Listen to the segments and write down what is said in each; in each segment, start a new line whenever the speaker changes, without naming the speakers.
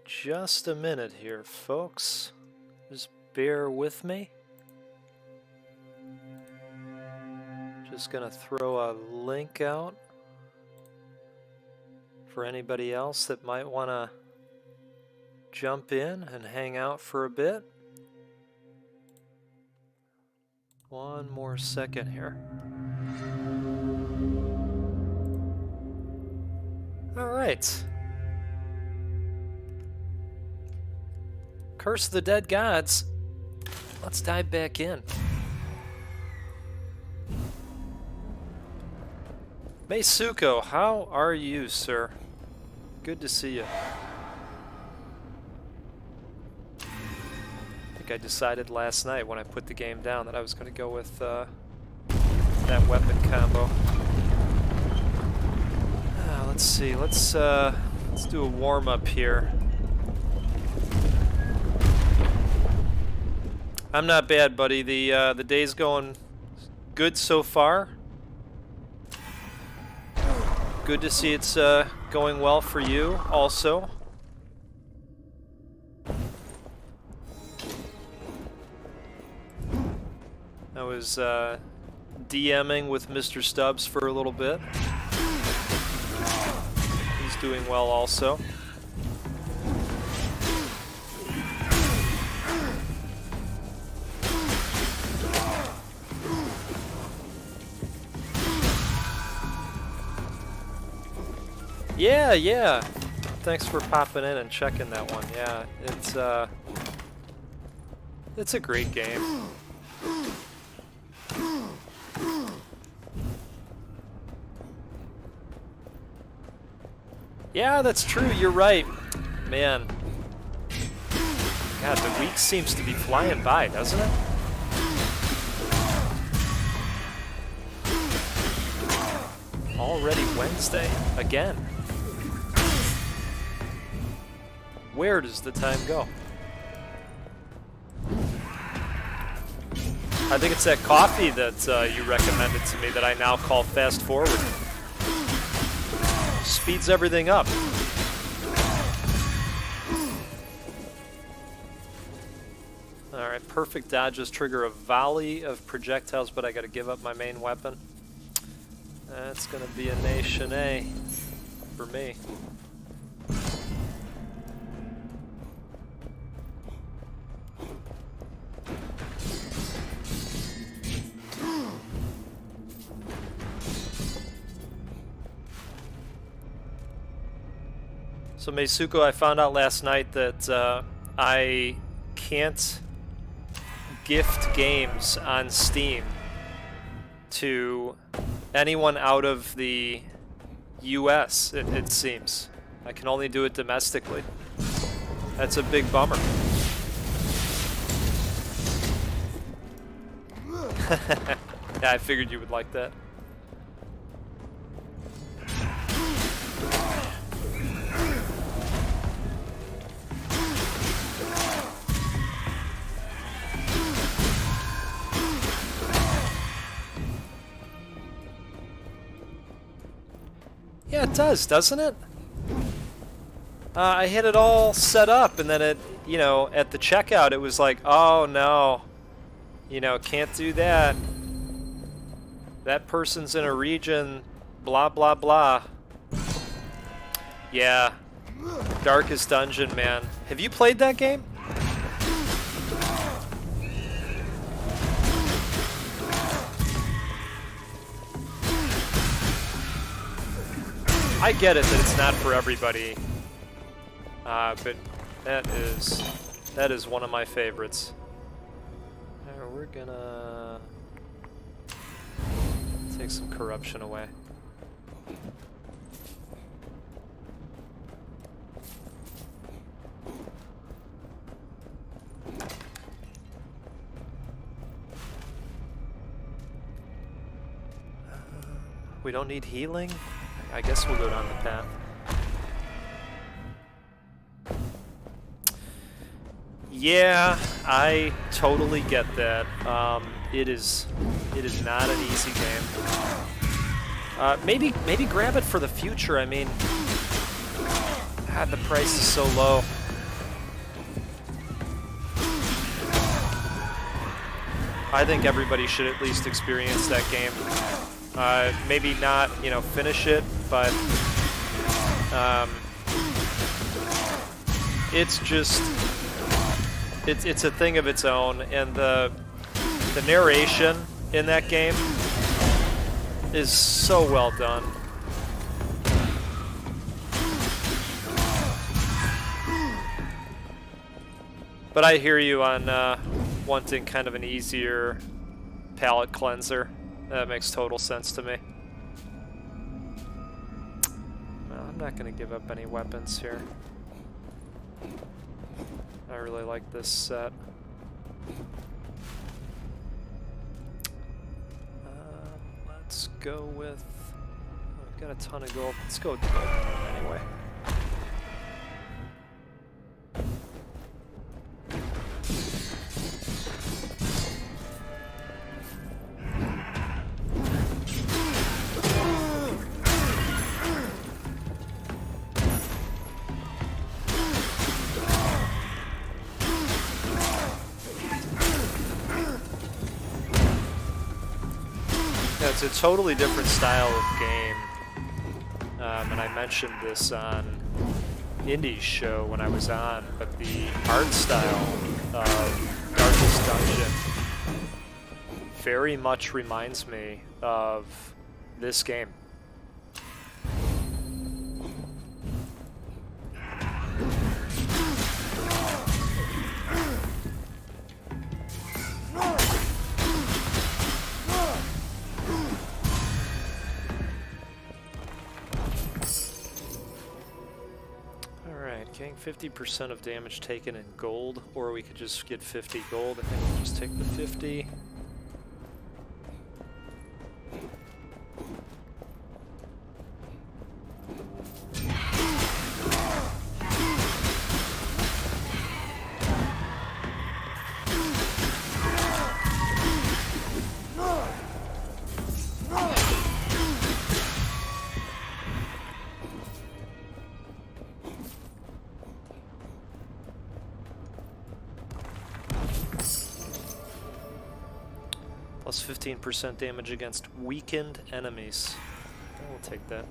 just a minute here, folks. Just bear with me. Just gonna throw a link out for anybody else that might want to jump in and hang out for a bit. One more second here. All right. Curse of the Dead Gods. Let's dive back in. Meisuko, how are you, sir? Good to see you. I think I decided last night when I put the game down that I was going to go with that weapon combo. Let's see. Let's do a warm up here. I'm not bad, buddy. The day's going good so far. Good to see it's going well for you also. I was DMing with Mr. Stubbs for a little bit. He's doing well also. Yeah. Thanks for popping in and checking that one. Yeah, it's a great game. Yeah, that's true. You're right. Man. God, the week seems to be flying by, doesn't it? Already Wednesday. Again. Where does the time go? I think it's that coffee that you recommended to me that I now call fast forward. Speeds everything up. Alright, perfect dodges trigger a volley of projectiles, but I gotta give up my main weapon. That's gonna be a nation A for me. So Meisuko, I found out last night that I can't gift games on Steam to anyone out of the US, it seems. I can only do it domestically. That's a big bummer. Yeah, I figured you would like that. Yeah, it does, doesn't it? I had it all set up, and then it, you know, at the checkout, it was like, oh no, you know, can't do that. That person's in a region, blah, blah, blah. Yeah, Darkest Dungeon, man. Have you played that game? I get it that it's not for everybody, but that is one of my favorites. Now we're gonna take some corruption away. We don't need healing? I guess we'll go down the path. Yeah, I totally get that. It is not an easy game. Maybe grab it for the future. I mean, God, the price is so low. I think everybody should at least experience that game. Maybe not, you know, finish it, but it's just it's a thing of its own, and the narration in that game is so well done. But I hear you on wanting kind of an easier palate cleanser. That makes total sense to me. Well, I'm not going to give up any weapons here. I really like this set. Let's go with... We've got a ton of gold. Let's go with the gold anyway. It's a totally different style of game, and I mentioned this on Indy's show when I was on, but the art style of Darkest Dungeon very much reminds me of this game. Getting 50% of damage taken in gold, or we could just get 50 gold. I think we'll just take the 50. Plus 15% damage against weakened enemies. We'll take that.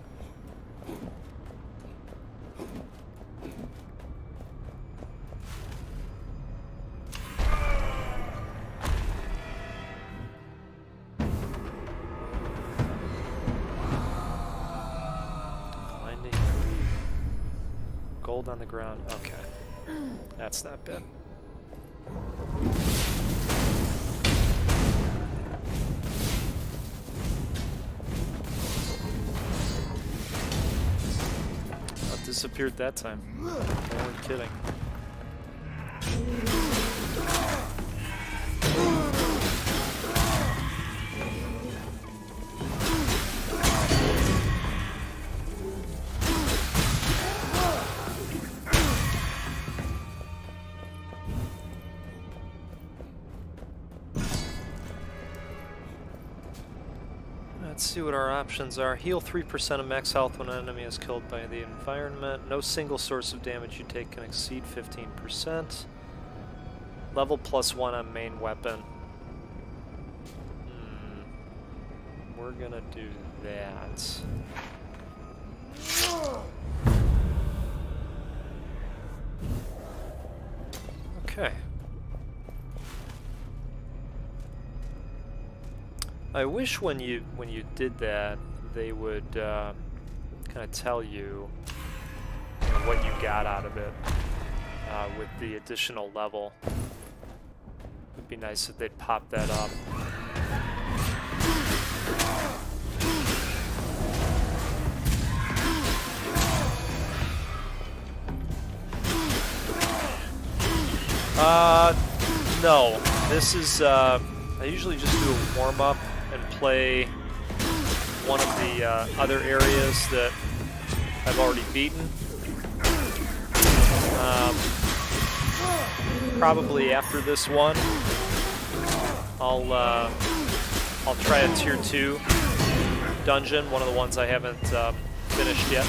Blinding greed. Gold on the ground. Okay. That's that bit. Disappeared that time. No one kidding. Let's see what our options are. Heal 3% of max health when an enemy is killed by the environment. No single source of damage you take can exceed 15%. Level +1 on main weapon. We're gonna do that. Okay. I wish when you did that, they would kind of tell you, what you got out of it with the additional level. It'd be nice if they'd pop that up. No. This is, I usually just do a warm-up and play one of the other areas that I've already beaten. Probably after this one, I'll try a tier 2 dungeon, one of the ones I haven't finished yet.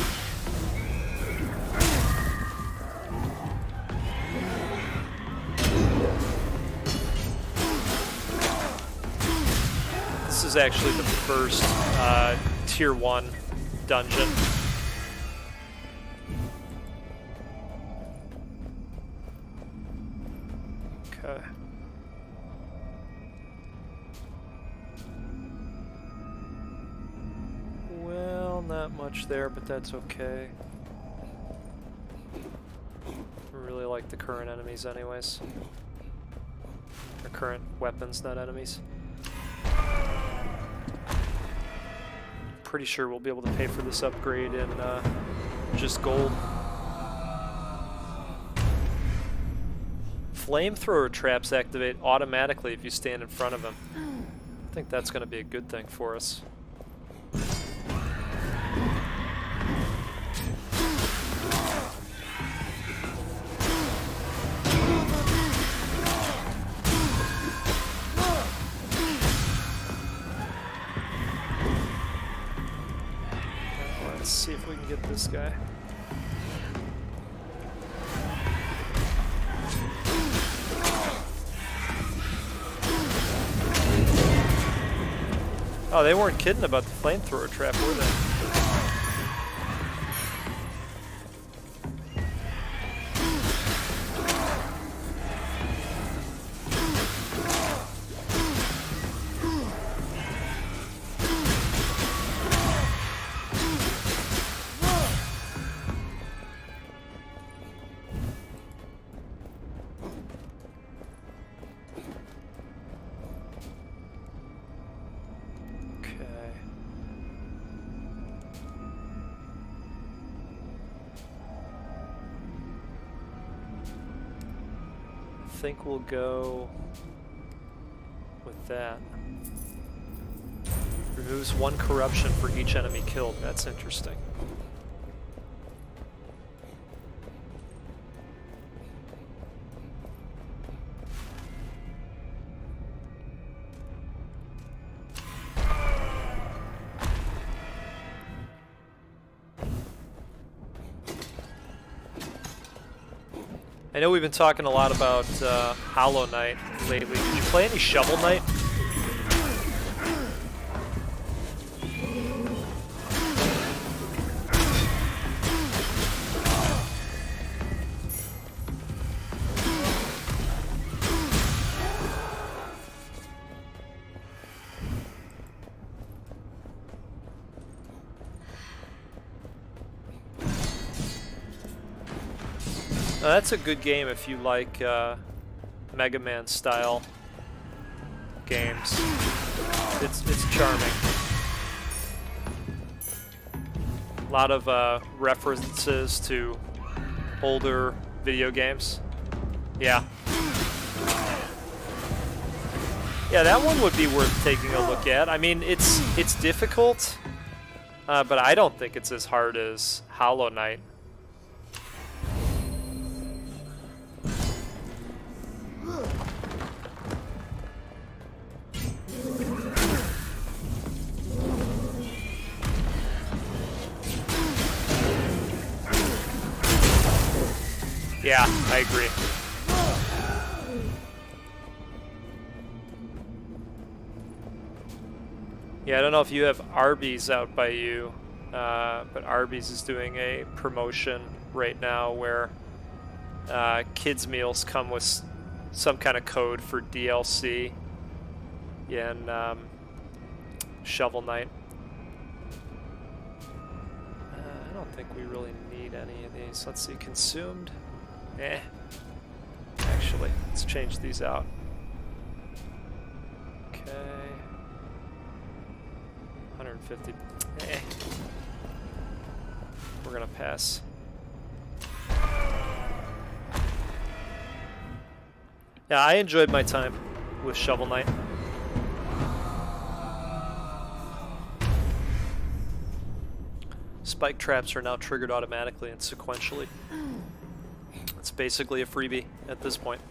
is actually the first tier 1 dungeon. Okay. Well, not much there, but that's okay. I really like the current enemies anyways. Or current weapons, not enemies. Pretty sure we'll be able to pay for this upgrade in just gold. Flamethrower traps activate automatically if you stand in front of him. I think that's going to be a good thing for us. Let's see if we can get this guy. Oh, they weren't kidding about the flamethrower trap, were they? I think we'll go with that. Removes 1 corruption for each enemy killed. That's interesting. I know we've been talking a lot about Hollow Knight lately. Did you play any Shovel Knight? That's a good game if you like Mega Man style games. It's charming. A lot of references to older video games. Yeah. Yeah, that one would be worth taking a look at. I mean, it's difficult, but I don't think it's as hard as Hollow Knight. Yeah, I agree. Yeah, I don't know if you have Arby's out by you, but Arby's is doing a promotion right now where kids' meals come with some kind of code for DLC in Shovel Knight. I don't think we really need any of these. Let's see, consumed. Actually, let's change these out. Okay. 150. We're gonna pass. Yeah, I enjoyed my time with Shovel Knight. Spike traps are now triggered automatically and sequentially. It's basically a freebie at this point.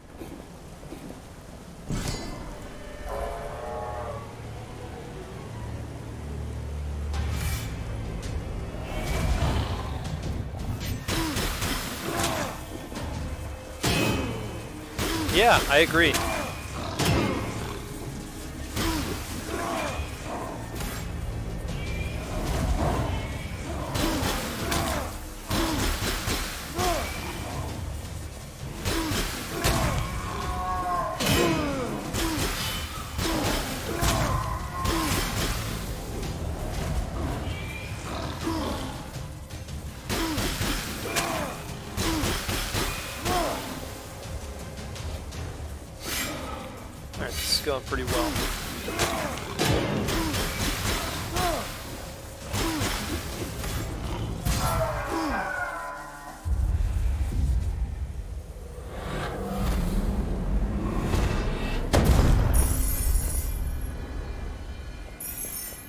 Yeah, I agree. going pretty well.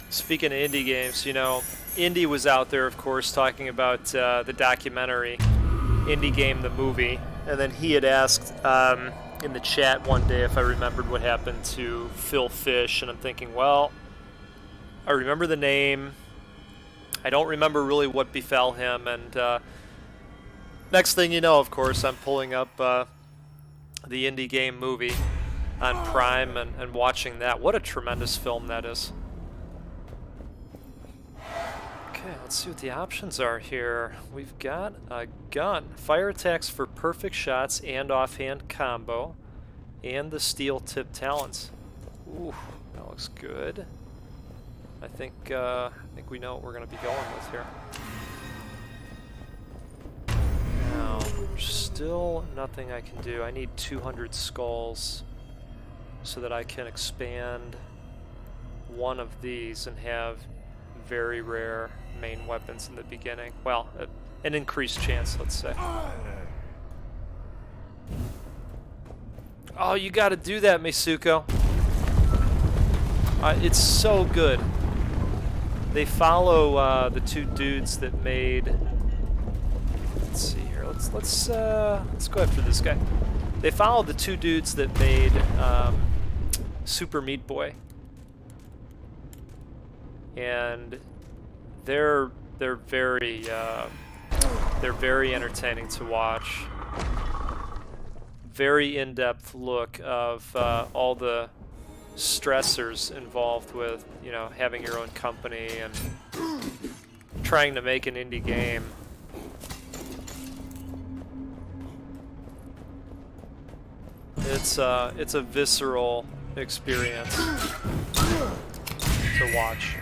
Speaking of indie games, you know, Indy was out there, of course, talking about the documentary, Indie Game the Movie, and then he had asked in the chat one day if I remembered what happened to Phil Fish, and I'm thinking, well, I remember the name, I don't remember really what befell him, and next thing you know, of course, I'm pulling up the Indie Game Movie on Prime and watching that. What a tremendous film that is. Okay, let's see what the options are here. We've got a gun, fire attacks for perfect shots and offhand combo, and the steel tip talons. Ooh, that looks good. I think we know what we're going to be going with here. Now, there's still nothing I can do. I need 200 skulls so that I can expand one of these and have very rare main weapons in the beginning. Well, an increased chance, let's say. Oh, you gotta do that, Misuko. It's so good. They follow the two dudes that made... Let's see here. Let's go after this guy. They follow the two dudes that made Super Meat Boy. And they're very entertaining to watch. Very in-depth look of all the stressors involved with, you know, having your own company and trying to make an indie game. It's a visceral experience to watch.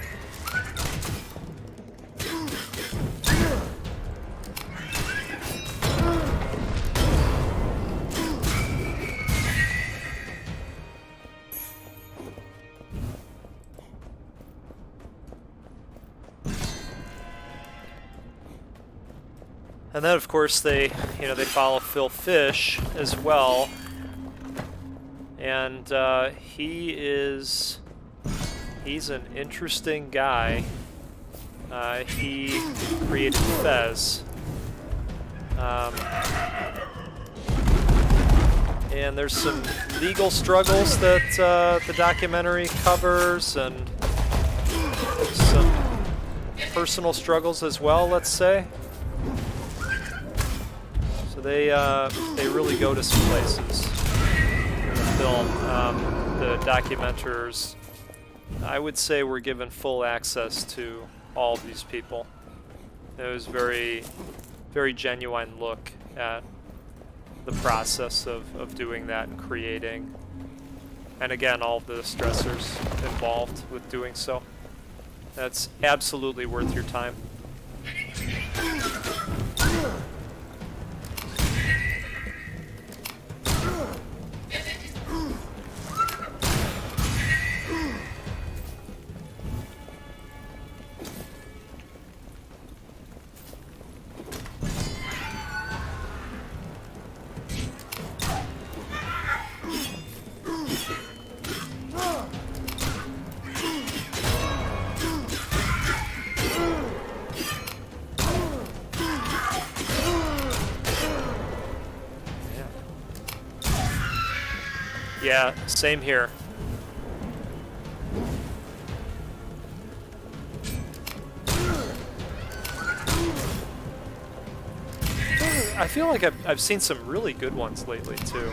And then, of course, they follow Phil Fish as well, and he's an interesting guy. He created Fez, and there's some legal struggles that the documentary covers, and some personal struggles as well, let's say. They really go to some places in the film. The documenters, I would say, were given full access to all of these people. It was very, very genuine look at the process of doing that and creating, and again, all the stressors involved with doing so. That's absolutely worth your time. Yeah, same here. I feel like I've seen some really good ones lately too.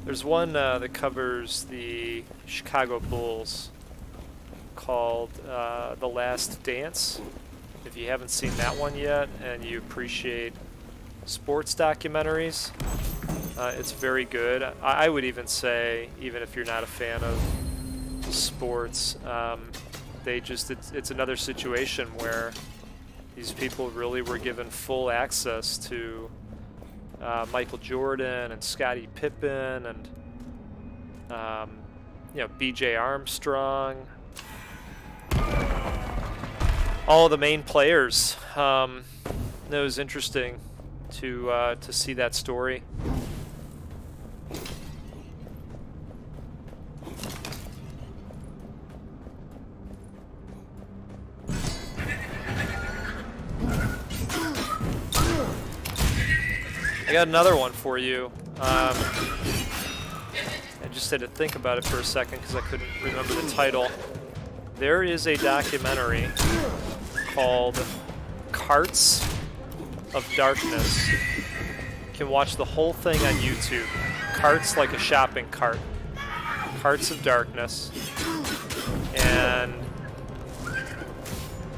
There's one that covers the Chicago Bulls called The Last Dance. If you haven't seen that one yet and you appreciate sports documentaries. It's very good. I would even say, even if you're not a fan of sports, it's another situation where these people really were given full access to Michael Jordan and Scottie Pippen and B.J. Armstrong, all the main players. It was interesting to see that story. I got another one for you. I just had to think about it for a second because I couldn't remember the title. There is a documentary called Carts of Darkness. You can watch the whole thing on YouTube. Carts like a shopping cart. Carts of Darkness. And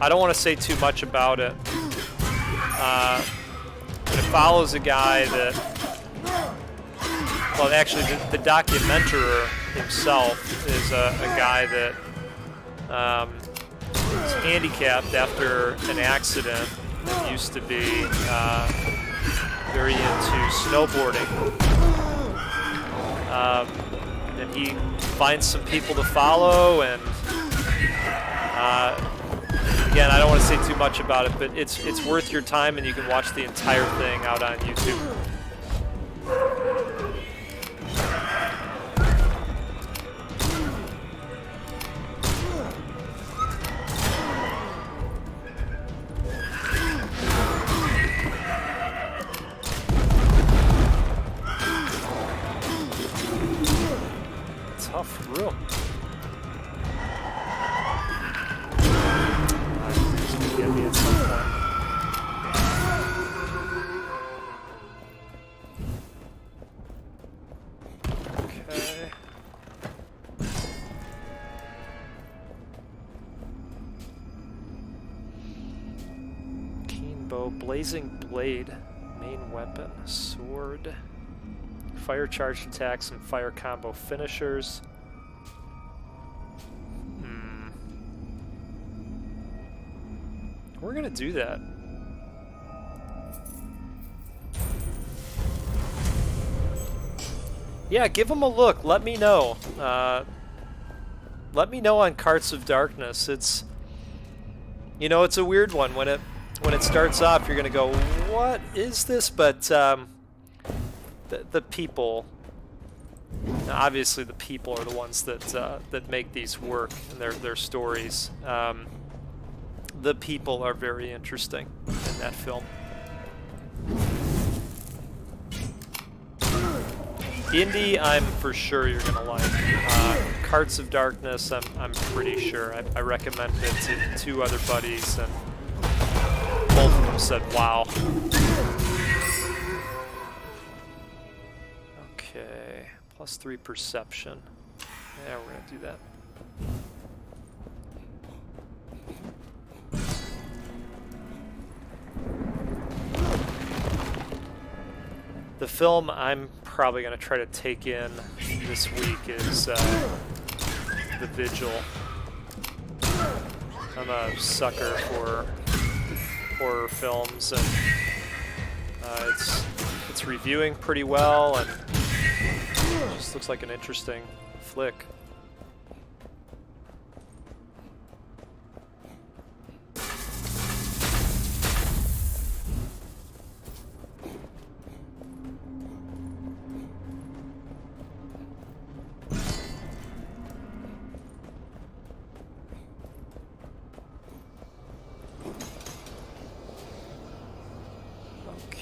I don't want to say too much about it. It follows a guy that, well, actually, the documenter himself is a guy that was handicapped after an accident and used to be very into snowboarding. And he finds some people to follow, and again, I don't want to say too much about it, but it's worth your time, and you can watch the entire thing out on YouTube. Tough room. Get me at some point. Okay. Keen bow, blazing blade, main weapon, sword, fire charged attacks and fire combo finishers. We're gonna do that. Yeah, give them a look. Let me know. Let me know on Carts of Darkness. It's, it's a weird one. When it starts off, you're gonna go, "What is this?" But the people, obviously, the people are the ones that make these work and their stories. The people are very interesting in that film. Indie, I'm for sure you're gonna like. Carts of Darkness, I'm pretty sure. I recommended it to 2 other buddies, and both of them said, "Wow." Okay, +3 perception. Yeah, we're gonna do that. The film I'm probably going to try to take in this week is The Vigil. I'm a sucker for horror films, and it's reviewing pretty well, and it just looks like an interesting flick.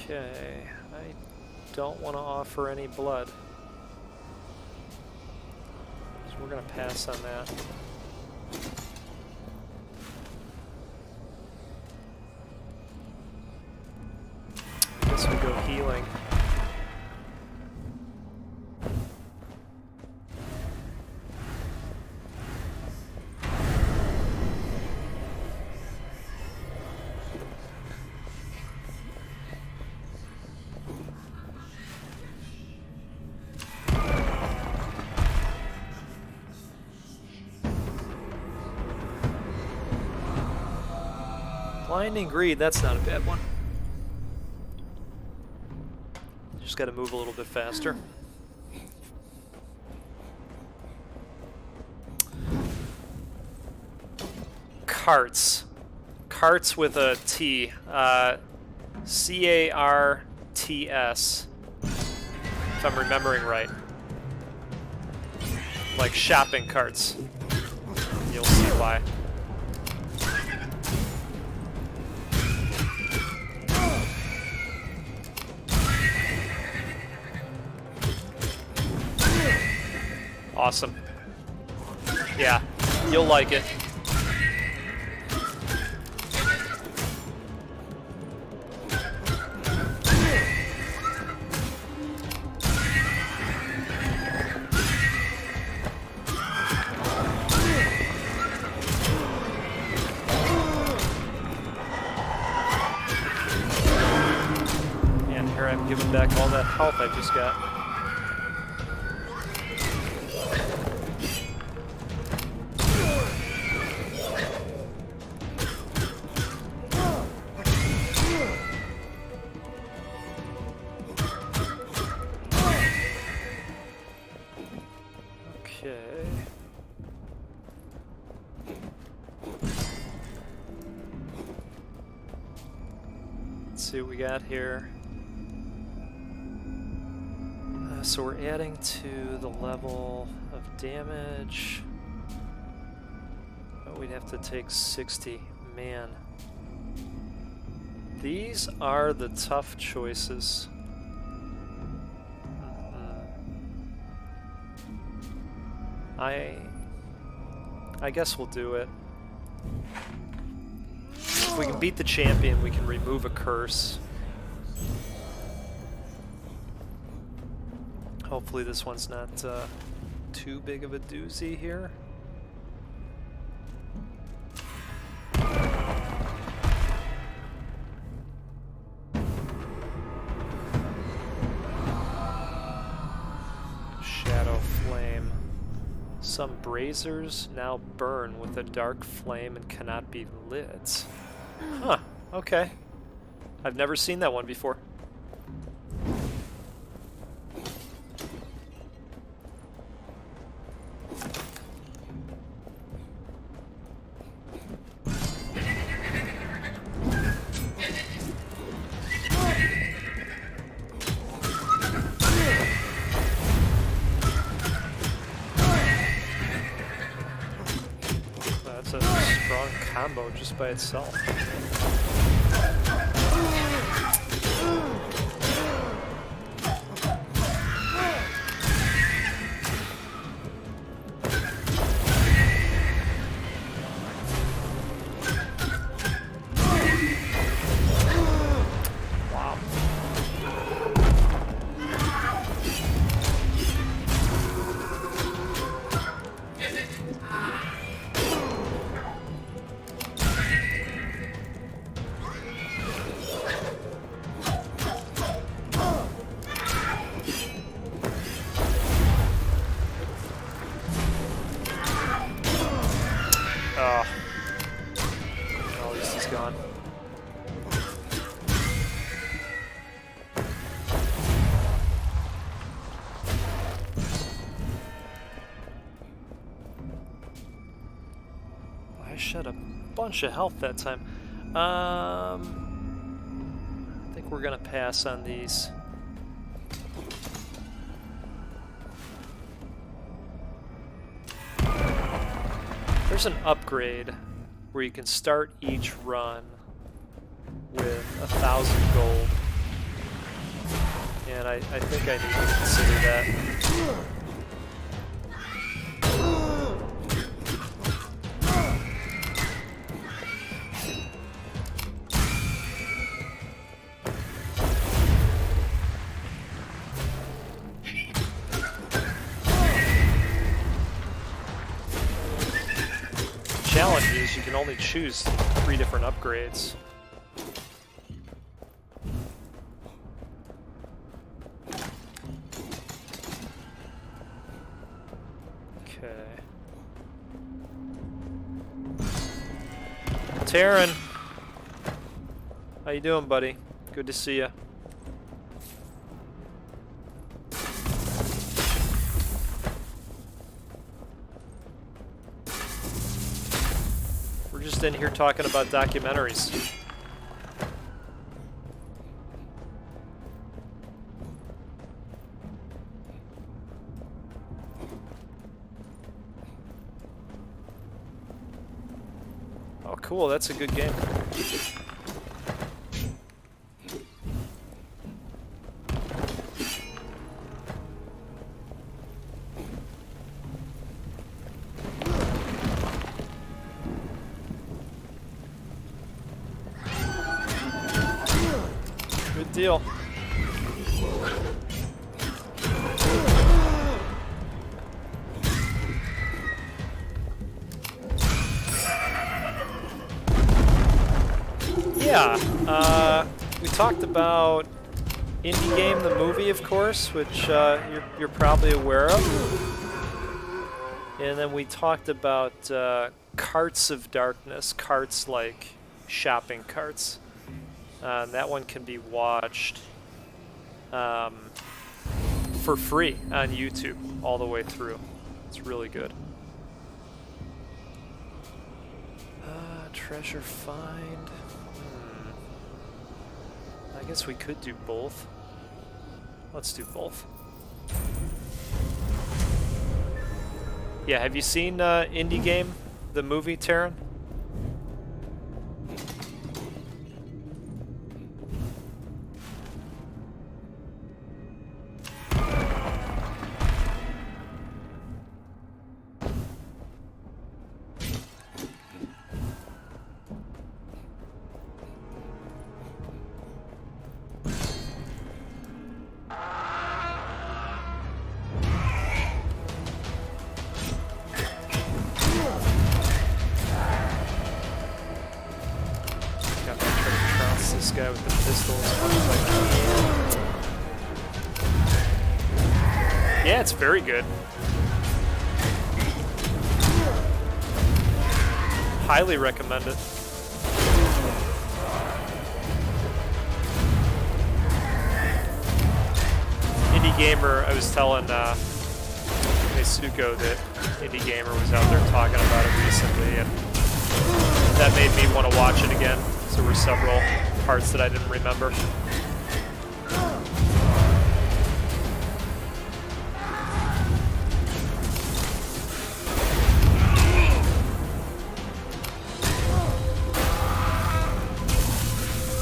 Okay, I don't want to offer any blood, so we're going to pass on that. I guess we go healing. Blinding Greed, that's not a bad one. Just gotta move a little bit faster. Carts. Carts with a T. C-A-R-T-S. If I'm remembering right. Like shopping carts. You'll see why. Awesome. Yeah, you'll like it. And here I'm giving back all that health I just got. See what we got here. So we're adding to the level of damage. Oh, we'd have to take 60. Man. These are the tough choices. I guess we'll do it. If we can beat the champion, we can remove a curse. Hopefully this one's not too big of a doozy here. Shadow flame. Some braziers now burn with a dark flame and cannot be lit. Huh, okay. I've never seen that one before. That's a strong combo just by itself. At least he's gone. I shed a bunch of health that time. I think we're gonna pass on these. There's an upgrade where you can start each run with 1,000 gold. And I think I need to consider that. Challenge is you can only choose 3 different upgrades. Okay. Teirin, How you doing, buddy? Good to see you. We're just in here talking about documentaries. Oh, cool. That's a good game. Good deal. Yeah, we talked about Indie Game, the movie, of course, which you're probably aware of. And then we talked about Carts of Darkness, carts like shopping carts. And that one can be watched for free on YouTube all the way through. It's really good. Treasure find. I guess we could do both. Let's do both. Yeah, have you seen Indie Game, the movie, Tarin? This guy with the pistol as much as I can. Yeah, it's very good. Highly recommend it. Indie Gamer, I was telling Nesuko that Indie Gamer was out there talking about it recently, and that made me want to watch it again. So there were several parts that I didn't remember.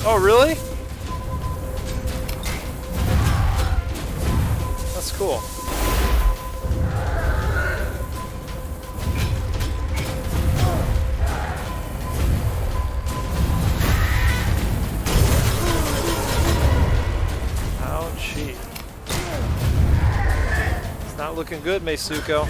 Oh, really? That's cool. Not looking good, Meisuko.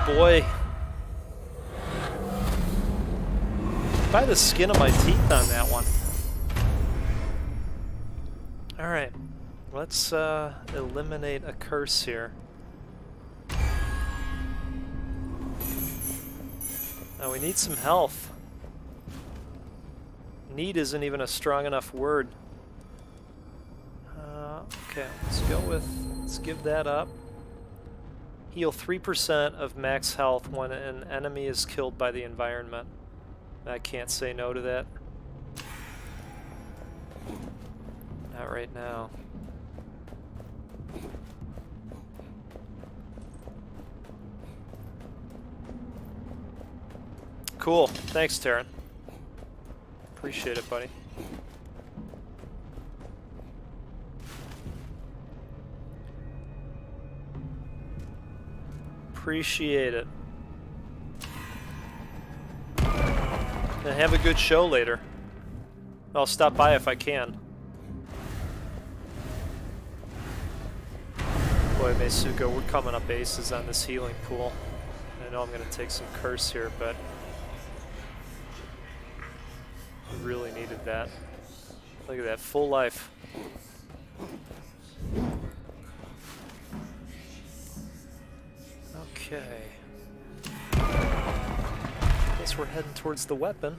Boy. By the skin of my teeth on that one. Alright. Let's eliminate a curse here. Now we need some health. Need isn't even a strong enough word. Okay, let's give that up. Heal 3% of max health when an enemy is killed by the environment. I can't say no to that. Not right now. Cool. Thanks, Tarin. Appreciate it, buddy. Appreciate it. And have a good show later. I'll stop by if I can. Boy, Meisuko, we're coming up aces on this healing pool. I know I'm going to take some curse here, but I really needed that. Look at that, full life. Okay. Guess we're heading towards the weapon.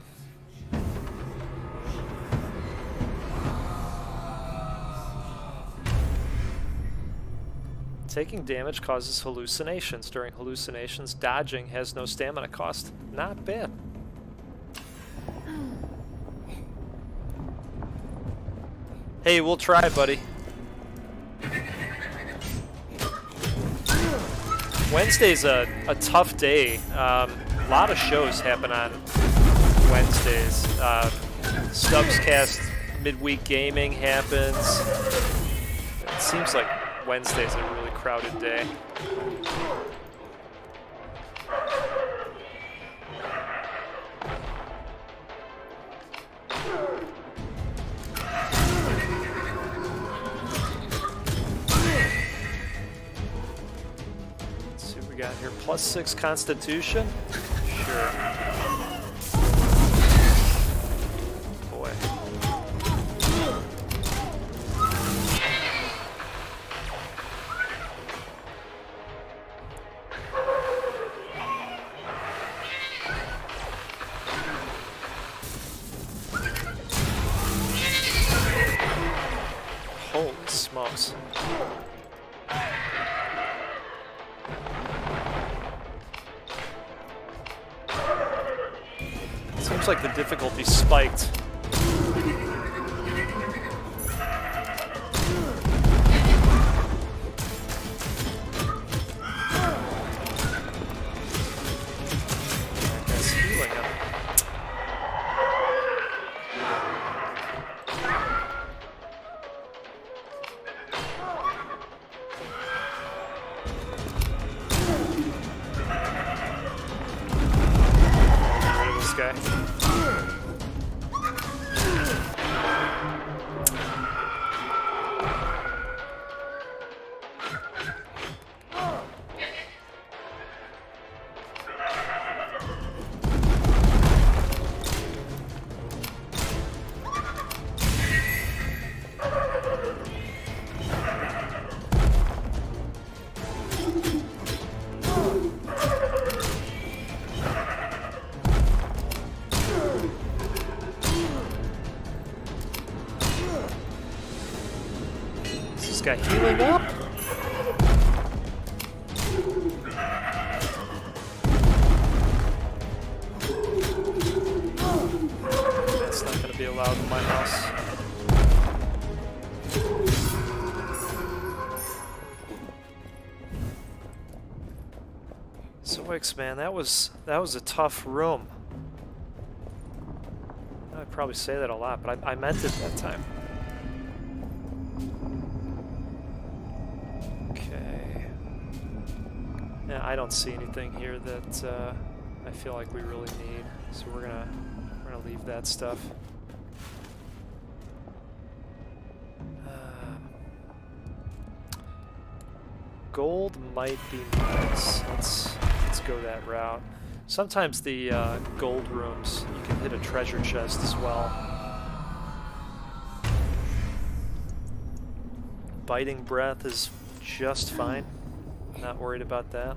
Taking damage causes hallucinations. During hallucinations, dodging has no stamina cost. Not bad. Hey, we'll try, buddy. Wednesday's a tough day. A lot of shows happen on Wednesdays. Stubbscast midweek gaming happens. It seems like Wednesday's a really crowded day. Let's see what we got here. +6 Constitution? Sure. Boy. Holy smokes. Seems like the difficulty spiked. That guy's healing him. Get rid of this guy. Is this guy healing up? That's not going to be allowed in my house. Zoics, man, that was a tough room. I'd probably say that a lot, but I meant it that time. Okay. Yeah, I don't see anything here that I feel like we really need, so we're gonna leave that stuff. Gold might be nice. Let's go that route. Sometimes the gold rooms, you can hit a treasure chest as well. Biting breath is just fine. Not worried about that.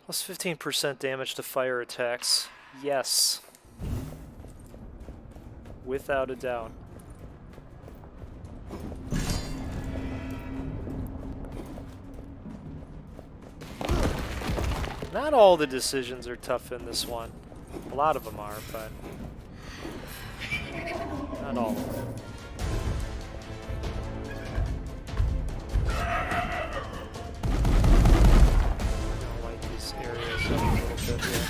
Plus 15% damage to fire attacks. Yes. Without a doubt. Not all the decisions are tough in this one. A lot of them are, but not all of them. I don't like these areas up a little bit here.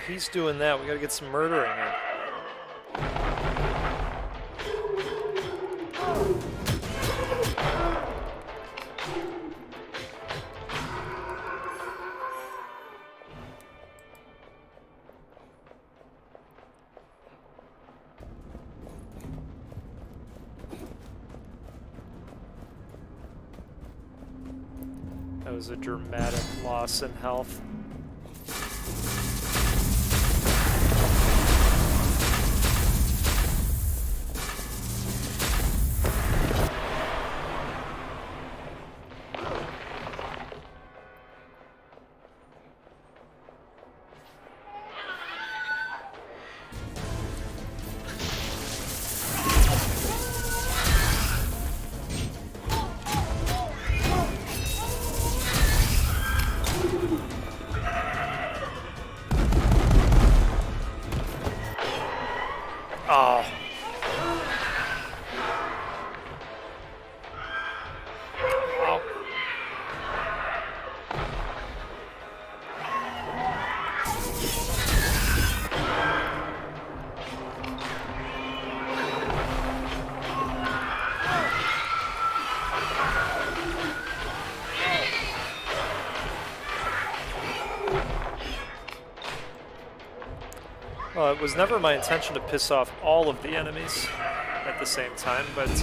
He's doing that. We gotta get some murdering in. That was a dramatic loss in health. Oh. Oh. Well, it was never my intention to piss off all of the enemies at the same time, but it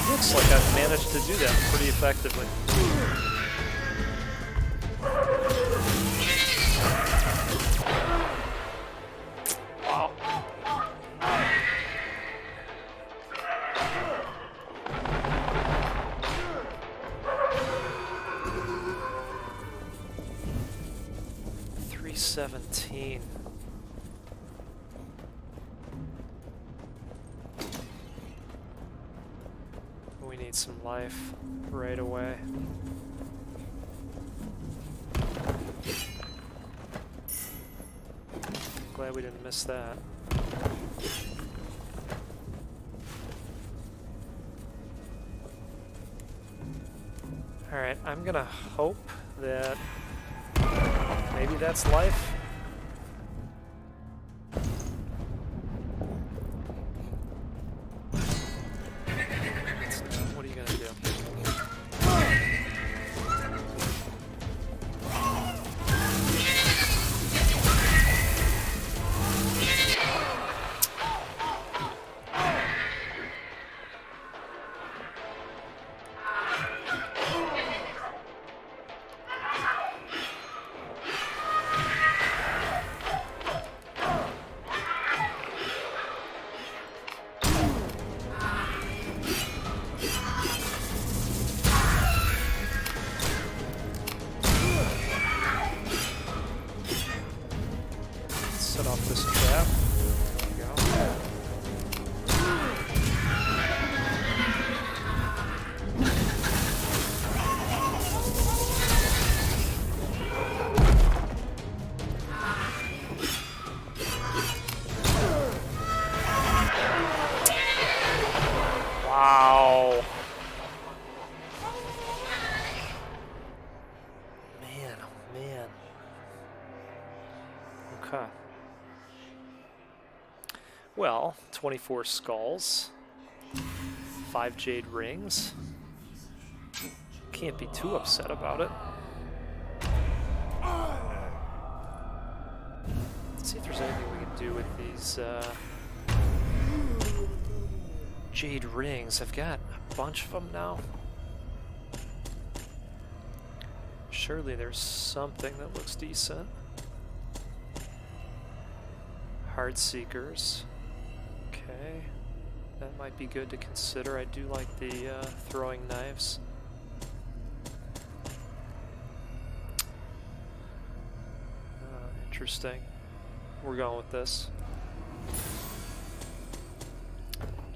looks like I've managed to do that pretty effectively. Wow. $317. We need some life right away. Glad we didn't miss that. Alright, I'm gonna hope that maybe that's life. What are you gonna do? Okay. Well, 24 skulls, 5 jade rings. Can't be too upset about it. Let's see if there's anything we can do with these jade rings. I've got a bunch of them now. Surely there's something that looks decent. Heart Seekers. Okay. That might be good to consider. I do like the throwing knives. Interesting. We're going with this.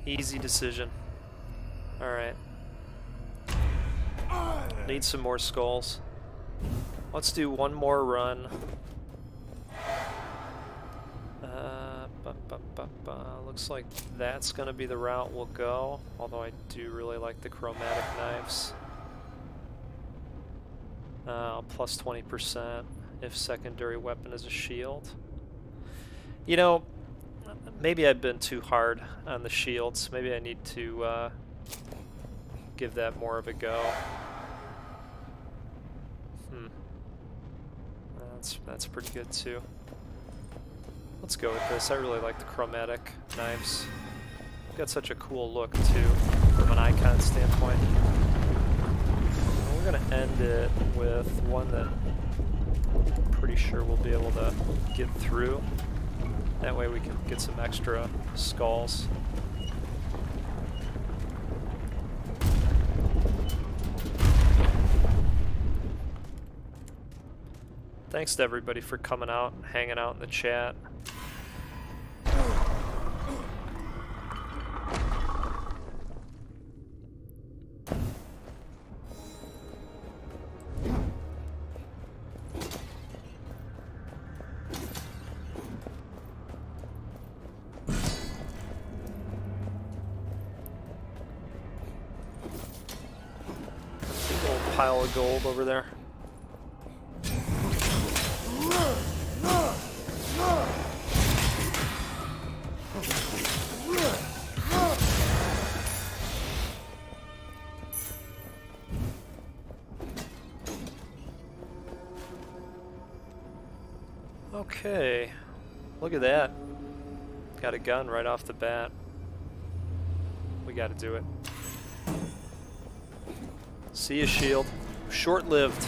Easy decision. Alright. Need some more skulls. Let's do one more run. Looks like that's going to be the route we'll go, although I do really like the chromatic knives. Plus 20% if secondary weapon is a shield. You know, maybe I've been too hard on the shields. Maybe I need to give that more of a go. That's pretty good too. Let's go with this. I really like the chromatic knives. Got such a cool look too, from an icon standpoint. And we're gonna end it with one that I'm pretty sure we'll be able to get through. That way we can get some extra skulls. Thanks to everybody for coming out and hanging out in the chat. Big old pile of gold over there. Okay, look at that. Got a gun right off the bat. We gotta do it. See a shield. Short-lived.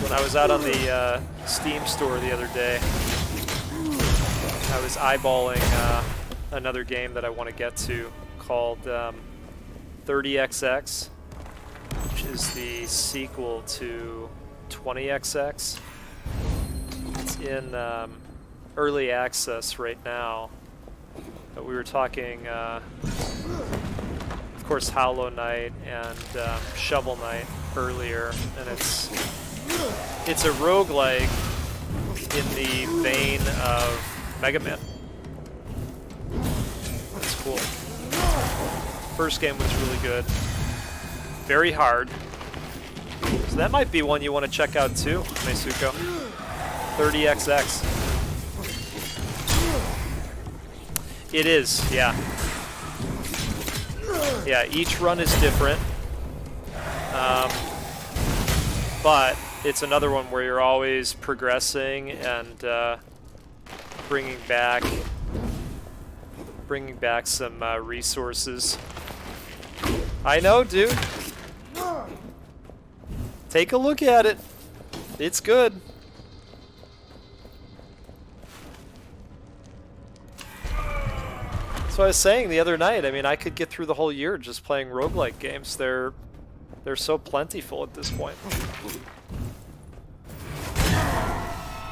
When I was out on the Steam store the other day, I was eyeballing another game that I want to get to called 30XX, which is the sequel to 20XX. It's in early access right now, but we were talking, of course, Hollow Knight and Shovel Knight earlier, and it's a roguelike in the vein of Mega Man. That's cool. First game was really good. Very hard. So that might be one you want to check out too, Meisuko. 30XX. It is, yeah. Yeah, each run is different. But it's another one where you're always progressing and bringing back some resources. I know, dude. Take a look at it. It's good. So I was saying the other night, I mean, I could get through the whole year just playing roguelike games. They're so plentiful at this point.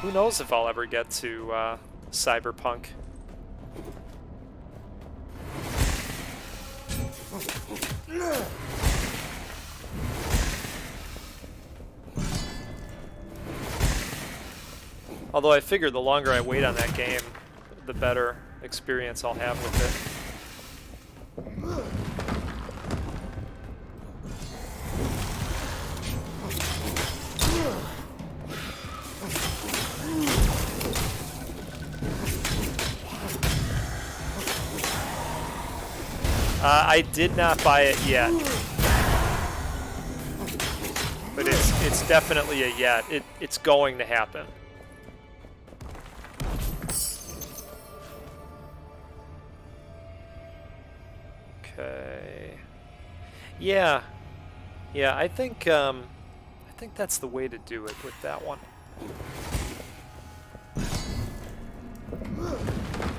Who knows if I'll ever get to Cyberpunk. Although I figure the longer I wait on that game, the better experience I'll have with it. I did not buy it yet, but it's definitely a yet. It's going to happen. Okay. Yeah, I think that's the way to do it with that one.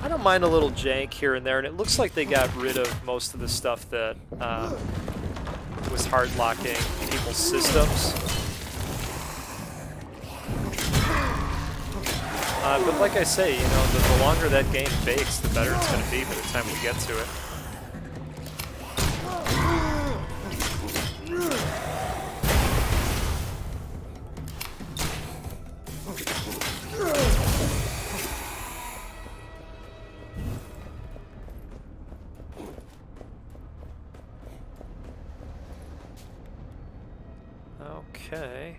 I don't mind a little jank here and there, and it looks like they got rid of most of the stuff that was hard locking people's systems. But like I say, you know, the longer that game bakes, the better it's going to be by the time we get to it. Okay.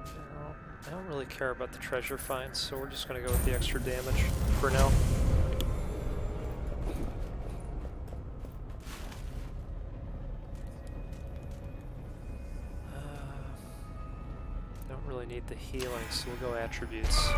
Well, I don't really care about the treasure finds, so we're just going to go with the extra damage for now. Don't really need the healing, so we'll go attributes.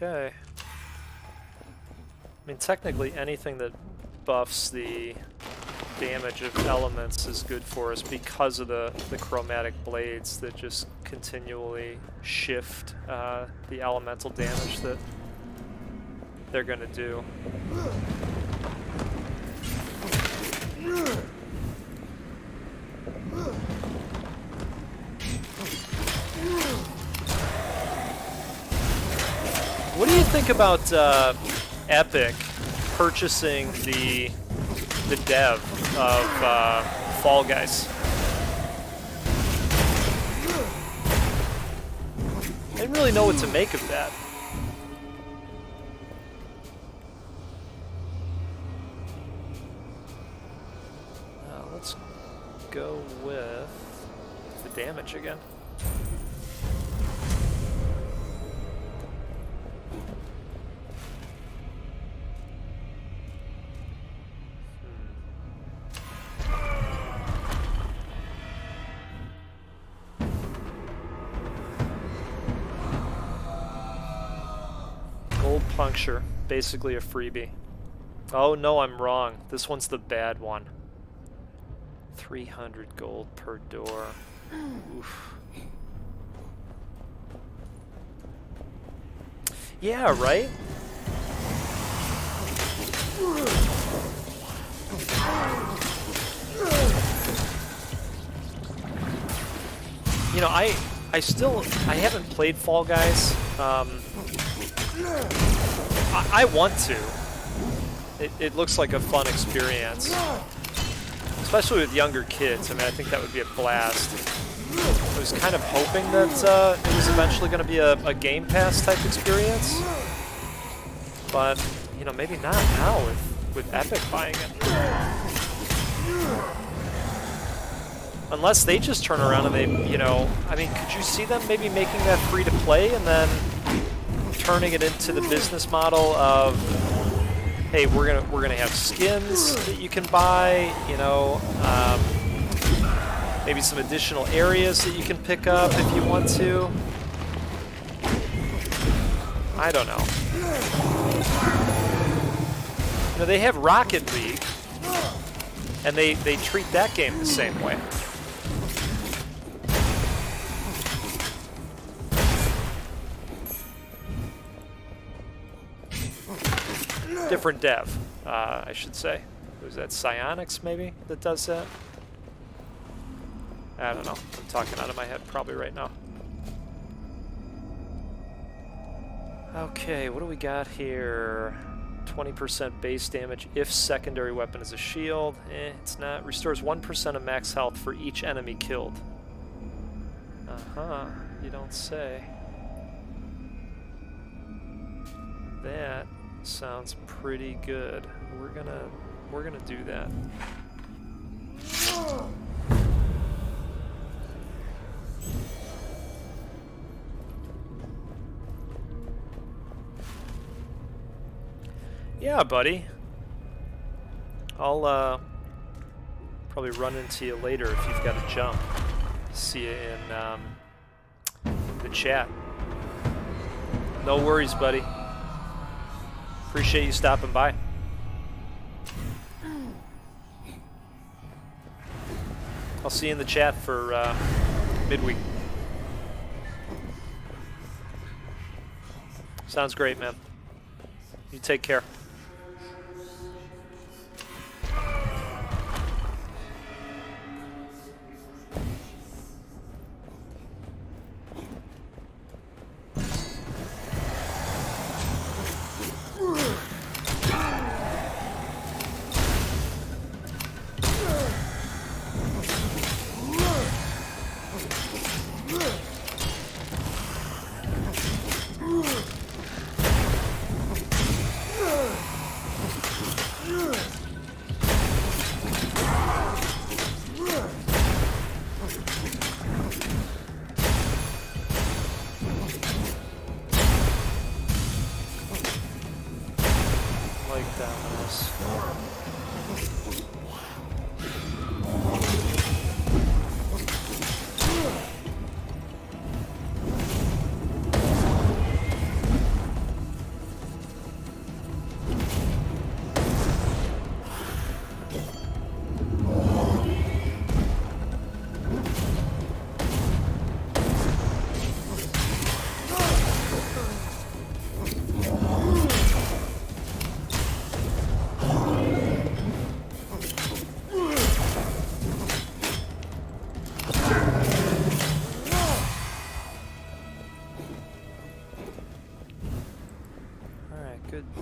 Okay. I mean, technically anything that buffs the damage of elements is good for us because of the chromatic blades that just continually shift the elemental damage that they're going to do. What do you think about Epic purchasing the dev of Fall Guys? I didn't really know what to make of that. Let's go with the damage again. Puncture, basically a freebie. Oh no, I'm wrong. This one's the bad one. 300 gold per door. Oof. Yeah, right? You know, I haven't played Fall Guys. I want to. It looks like a fun experience, especially with younger kids. I mean, I think that would be a blast. I was kind of hoping that it was eventually going to be a Game Pass type experience, but you know, maybe not now with Epic buying it. Unless they just turn around and they, you know, I mean, could you see them maybe making that free to play and then turning it into the business model of, hey, we're gonna have skins that you can buy, you know, maybe some additional areas that you can pick up if you want to. I don't know. You know, they have Rocket League, and they treat that game the same way. Different dev, I should say. Was that Psionics, maybe, that does that? I don't know. I'm talking out of my head probably right now. Okay, what do we got here? 20% base damage if secondary weapon is a shield. It's not. Restores 1% of max health for each enemy killed. Uh-huh, you don't say. That sounds pretty good. We're gonna do that. Yeah, buddy. I'll probably run into you later if you've got to jump. See you in the chat. No worries, buddy. Appreciate you stopping by. I'll see you in the chat for midweek. Sounds great, man. You take care.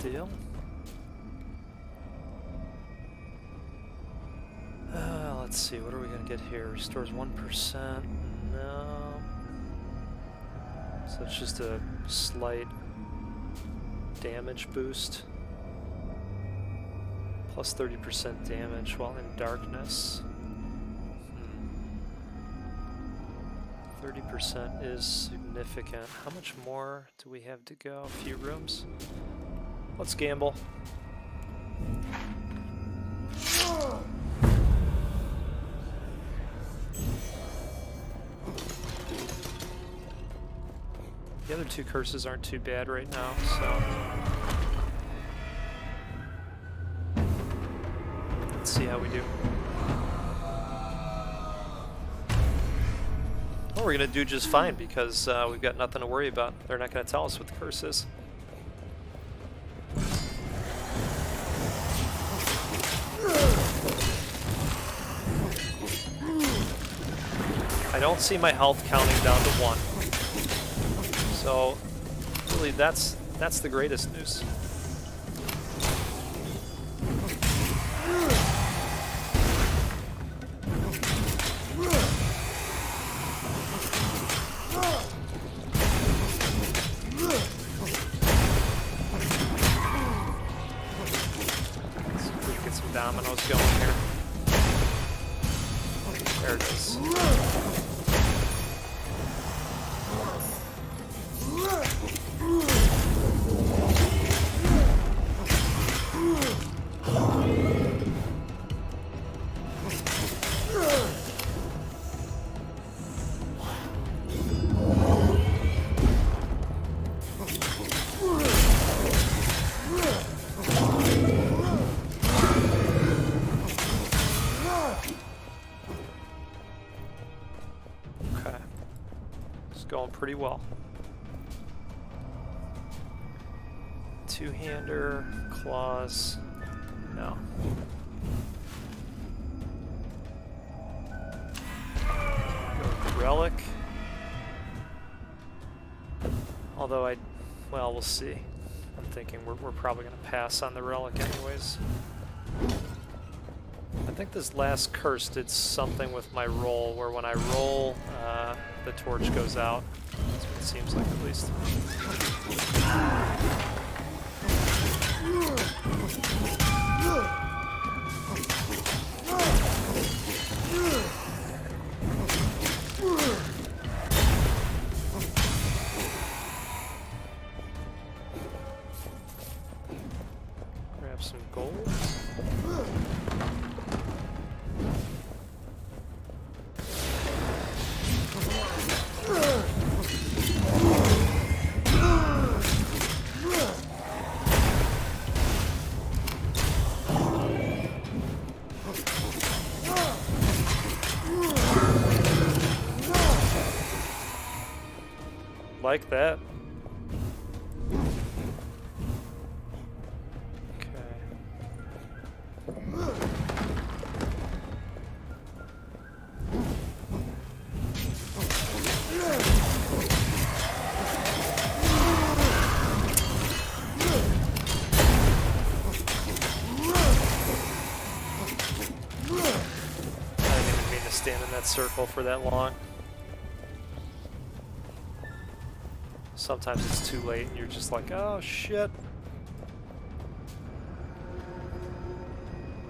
Deal. Let's see, what are we going to get here? Restores 1%. No. So it's just a slight damage boost. Plus 30% damage while in darkness. 30% is significant. How much more do we have to go? A few rooms? Let's gamble. The other two curses aren't too bad right now, so let's see how we do. Well, we're gonna do just fine because we've got nothing to worry about. They're not gonna tell us what the curse is. I don't see my health counting down to 1. So, really, that's the greatest news. Let's see if we can get some dominoes going here. There it is. going pretty well. Two-hander, claws, no. Relic. Although well, we'll see. I'm thinking we're probably going to pass on the relic anyways. I think this last curse did something with my roll, where when I roll, the torch goes out. That's what it seems like, at least. Grab some gold. Like that. Stand in that circle for that long. Sometimes it's too late and you're just like, oh shit.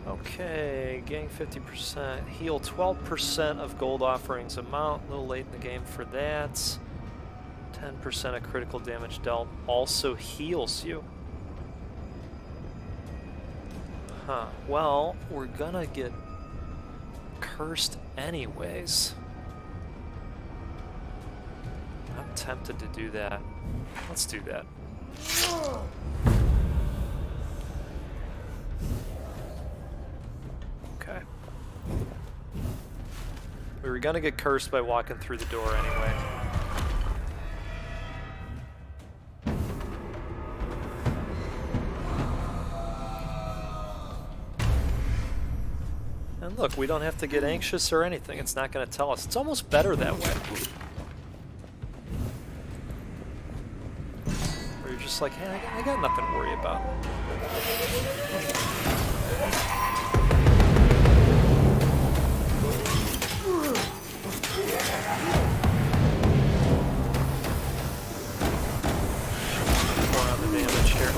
Okay, gain 50%, heal 12% of gold offerings amount, a little late in the game for that. 10% of critical damage dealt also heals you. Huh, well, we're gonna get cursed anyways. I'm tempted to do that. Let's do that. Okay. We were gonna get cursed by walking through the door anyway. And look, we don't have to get anxious or anything. It's not going to tell us. It's almost better that way. Where you're just like, hey, I got nothing to worry about. More on the damage here.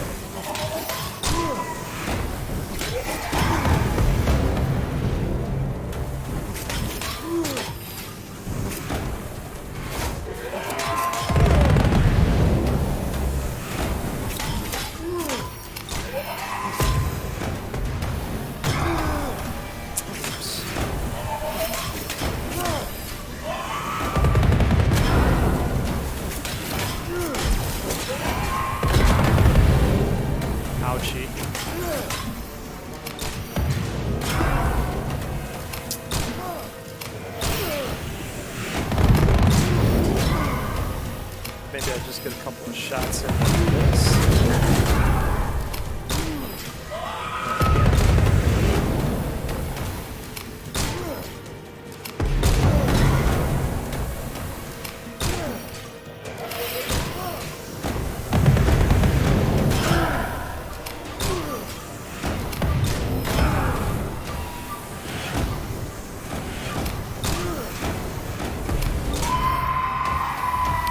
Maybe I'll just get a couple of shots in this.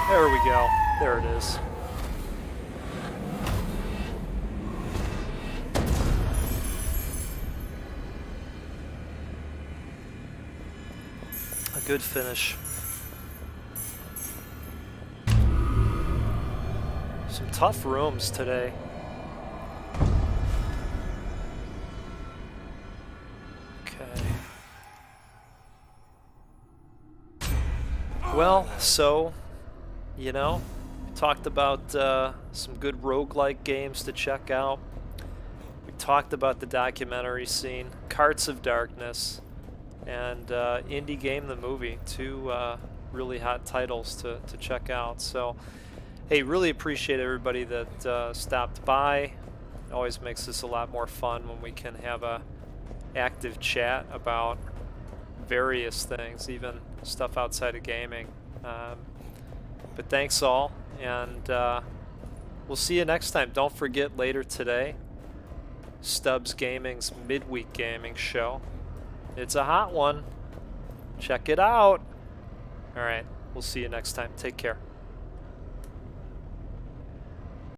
There we go. There it is. A good finish. Some tough rooms today. Okay. Well, so, you know, we talked about some good roguelike games to check out. We talked about the documentary scene, Carts of Darkness, and Indie Game the Movie. Two really hot titles to check out. So, hey, really appreciate everybody that stopped by. It always makes this a lot more fun when we can have a active chat about various things, even stuff outside of gaming. But thanks all, and we'll see you next time. Don't forget, later today, Stubbs Gaming's Midweek Gaming Show. It's a hot one. Check it out. All right, we'll see you next time. Take care.